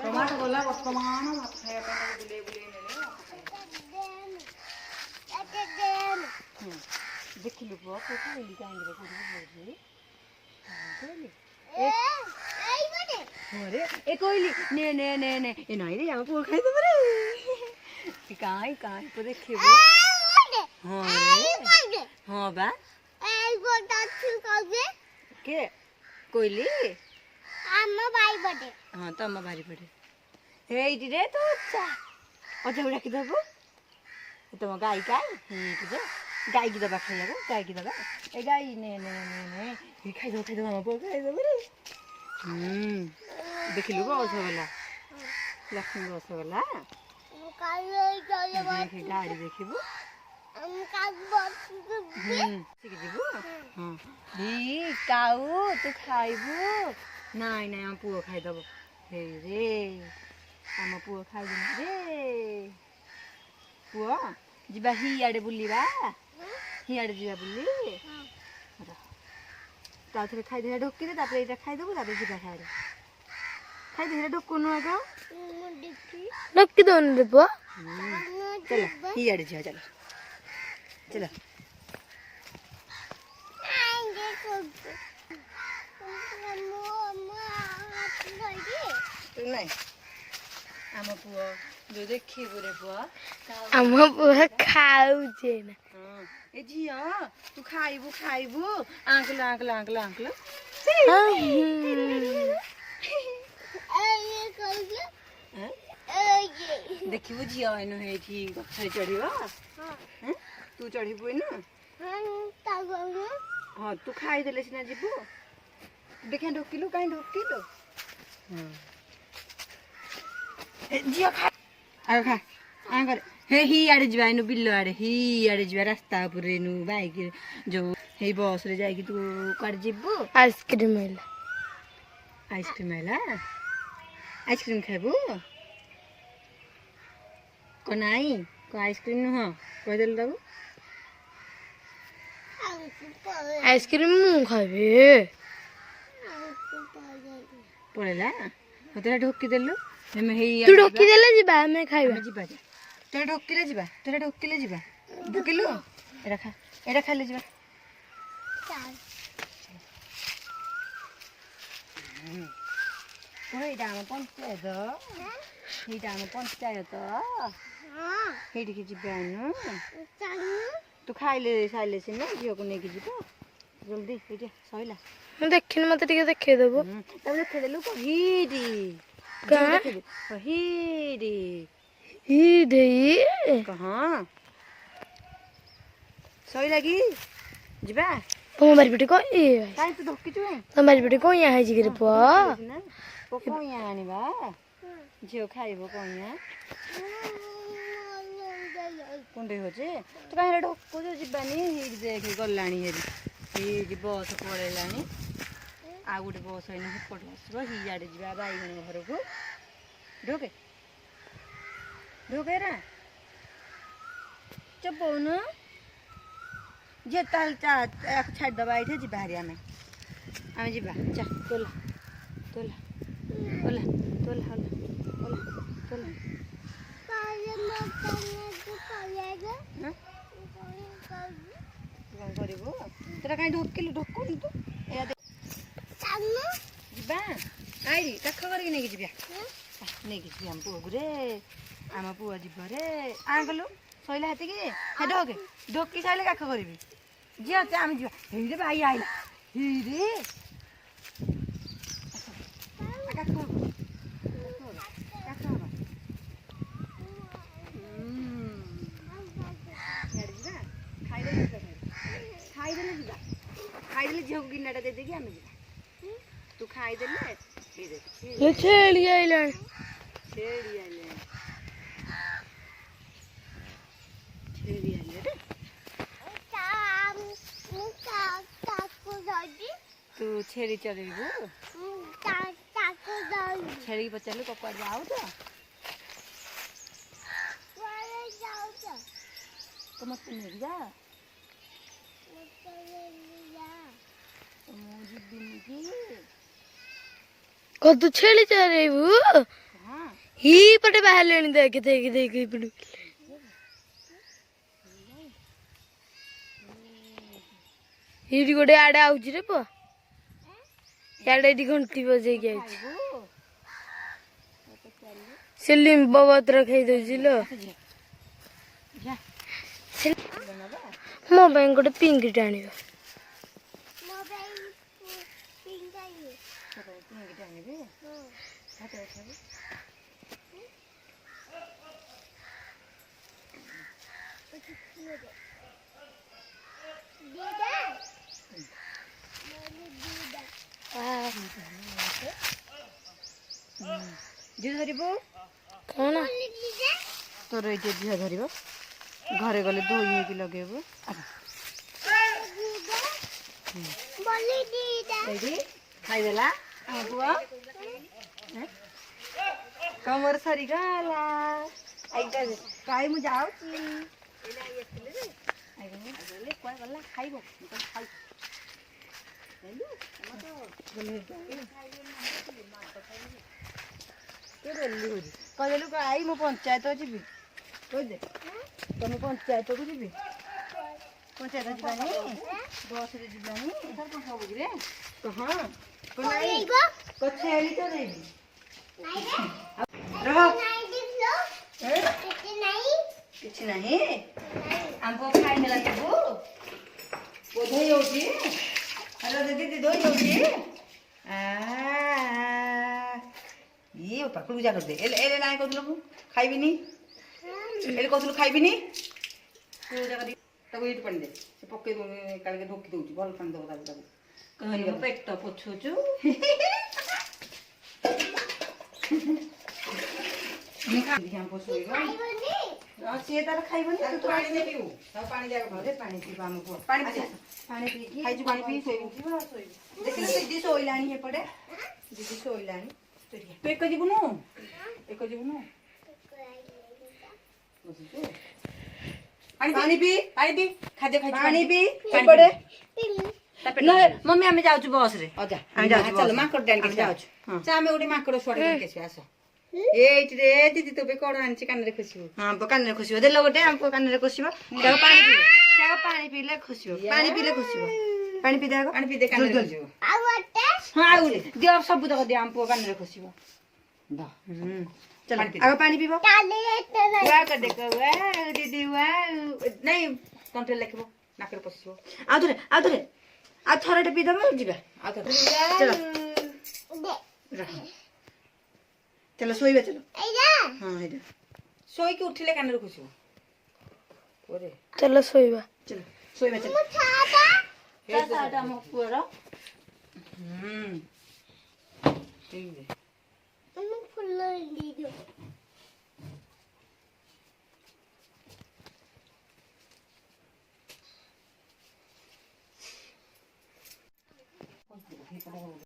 tomato गला वर्तमान मत खाया बुले बुले देखिलु पुआ को खाइली कांगरे को बोली अरे ए कोइली ने ने ने ने ए नाइ रे हम पुआ खाइ दबरे काई काई को देखिबो हां रे हां बा ए गोटा छु कागे के कोइली अम्मा भाई बडे हां त अम्मा भारी बडे हेइटी रे तो अच्छा अझ उडा कि दबो तम गाई गाई हेइटी रे गाई की दबा खाइबो गाई की दबा ए गाई ने ने ने ने खाइ दो हम पो खाइ दो रे देखिलु गो रसगोल्ला लक्ष्मी रसगोल्ला देखे गाड़ी देखिबु काऊ तू खाइबु नाइ नाइ हम पुओ खाइ दबो हे रे हम पुओ खाइ दिन रे पुओ जिबा हियाडे बुलिबा हियाडे जिबा बुली ताथरे खाइ दे ढोकी रे तापरे एटा खाइ दबो तापरे जिबा खाइ दे ढोको न आगा ढोकी दोन रे पुओ चलो हियाडे जिबा चलो चलो नहीं आम पुआ जो देखी रे पुआ आम पुआ खाउछे ना ए झिया तू खाइबु खाइबु आंकल आंकल आंकल आंकल देखिबु झिया एनु हेठी गछरे चढ़िबा हैं तू चढ़िबु एनु हां तू खाइ देले सिना जिबु देखे ढोकिलु काई ढोकिलु जिया खा आ खा आंगर हे ही आड़े जिबा एनु बिल्लो आड़े ही आड़े जिबा रास्ता पुरे नु बाइक जो हे बस रे जाई कि तू कर जिबु आइसक्रीम हैला आइसक्रीम खाइबु कोनाई को आइसक्रीम न हो कह देल दबु आइसक्रीम मु खाबे पड़ेला तेरा ढोकी देलु हम हे तू ढोकी देले जिबा मैं खाइबा हम जिबा तेरा ढोकिले जिबा ढोकिलु एरा खा ले जिबा कोइ दाम पंचायत हेडी के जिबा न तू खाइले साइले सिना जियो को नेकी जिबा जल्दी हेडी सइला मैं देखिन मते टिके देखे देबो तब देखे देलु को हिडी का हिडी हिडी कहां सइला की जिबा तुम्हारी बेटी को ए काई तू धक्की छु तुम्हारी बेटी को यहाँ है जिगरे पो को यहाँ आनिबा झियो खाइबो कोइया कुंडे होचे तो काहे ढोको जो जिबानी हिड देखि गलानी हेरी हिड बस पळेलानी आ गुटे बस हैन हेपट आसबो हियाडे जिबा बाइगण घर को ढोके ढोकेरा चपोन जे ताल चा एक छाड़ दबा इठे जिबा हरी आमे जिबा चा तोला तोला तोला तोला तोला तोला तेरा कहीं ढोकिलु ढोकुनी तू या दे जिबा आइरी काख करके नेकी जिबा नेकी जिबा हम पुआ गुरे आम पुआ जिबा रे आंगलु सइला हाती की हे ढोके ढोकी साइले काख करबी जिया ते आम जिबा हे रे भाई आइला हे रे काख खाई देले झोक गिन्नाटा दे देगी आमे जिबा तू खाई देले हे देख ले छेली आइला रे तू छेरी चढ़ेबू छेरी के पचालू कपार जाऊ तो मत नहीं जा कदू छेली चरेबू हाँ ହି ପଟେ ବାହାରିଲେଣି ଦେଖ ଦେଖ ଦେଖ ଏପଟୁ ଏଇଠି ଗୋଟେ ଆଡେ ଆଉଛି ରେ ପୁଅ ଇଆଡେ ଏଠି ଘଣ୍ଟି ବଜେଇକି ଆଉଛି ସେ ଲିମ୍ବ ପତ୍ର ଖାଇ ଦଉଛି ଲୋ ମୋ ପାଇଁ ଗୋଟେ ପିଙ୍କିଟେ ଆଣିବ ଝିଅ ଧରିବୁ କଣ ତୋର ଏଇ ଝିଅ ଧରିବ ଘରେ ଗଲେ ଧୋଇ ହେଇକି ଲଗେଇବୁ ଏଇଠି ଖାଇଦେଲା ଆମ ପୁଅ କମର ସରିଗଲା କାଇ ମୁଁ ଯାଉଛି କୁଆ ଗଲା ଖାଇବ କହିଦେଲୁ ଆଇ ମୁଁ ପଞ୍ଚାୟତ ଯିବି କହିଦେ ତମେ ପଞ୍ଚାୟତକୁ ଯିବି ପଞ୍ଚାୟତ ଯିବାନି ବସରେ ଯିବାନି କଣ ହବ କିରେ ହଁ ଛେଳି ତ ନେବି କିଛି ନାହିଁ ଆମ୍ବ ଖାଇନେଲା ସବୁ ବୋଧେ ହଉଛି ଦିଦି ଦୋଇ ହଉଛି ଇଏ ପାଖକୁ ପୂଜା କରିଦେ ଏଲେ ନାଇଁ କହୁଥିଲୁ ମୁଁ ଖାଇବିନି ଏଲେ କହୁଥିଲୁ ଖାଇବିନି ପୂଜା କରି ତାକୁ ଏଇଠି ପାଣି ଦେ ସେ ପକେଇ ଦଉନି କାଳିକେ ଢୋକି ଦଉଛି ଭଲ ପାଣି ଦବ ତାକୁ କହିବ ପେଟ ପୋଛୁଛୁ ସିଏ ତାର ଖାଇବନି ତୁ ପାଣି ଦେ ପିଉ ତାକୁ ପାଣି ଦିଆ ପାଣି ପିଇବା ଆମ ପୁଅ ପାଣି ପିଇକି ଖାଇଛୁ ପାଣି ପିଇ ଶୋଇବୁ ଦେଖିଲୁ ଦିଦି ଶୋଇଲାଣି ଏପଟେ ଦିଦି ଶୋଇଲାଣି ତୁ ଏକ ଯିବୁନୁ ପାଣି ପି ଖାଦ୍ୟ ଖାଇ ପାଣି ପି ଏପଟେ ମମ୍ମି ଆମେ ଯାଉଛୁ ବସରେ ଆମେ ଯାଉଛୁ ମାଙ୍କଡ ଆମେ ଯାଉଛୁ ଆମେ ଗୋଟେ ମାଙ୍କଡ ଛୁଆଟେ ଧରିକି ଆସିବା ଆସ ଏଇଠି ରେ ଦିଦି ତୋ ପାଇଁ କଣ ଆଣିଛି କାନରେ ଖୁସିବ ହଁ କାନରେ ଖୁସିବ ଦେଲ ଗୋଟେ ଆମ କାନରେ ଖୁସିବ ପାଣି ପିଇଲେ ଖୁସିବ ପାଣି ପିଇଲେ ଖୁସିବ ପାଣି ପିଇ ଦେବ ପାଣି ପିଇ ଦେ କାନରେ ଖୁସିବ ହଁ ଆଉ ଗୋଟେ ଦିଅ ସବୁ ତକ ଦିଅ ଆମ ପୁଅ କାନରେ ଖୁସିବ ଆଗ ପାଣି ପିଇବ ଦିଦି ନାଇଁ ତଣ୍ଟିରେ ଲେଖିବ ନାକରେ ପଶିବ ଆଉ ଥରେ ପିଇଦବ ଯିବା ଆଉ ଥରେ चलो सोइबा चलो हाँ हेडा सोई के उठिले कान रे खुशिबो ओरे चलो सोइबा सोइबा चलो छाता मो पुअर ठीक है फुल ली दो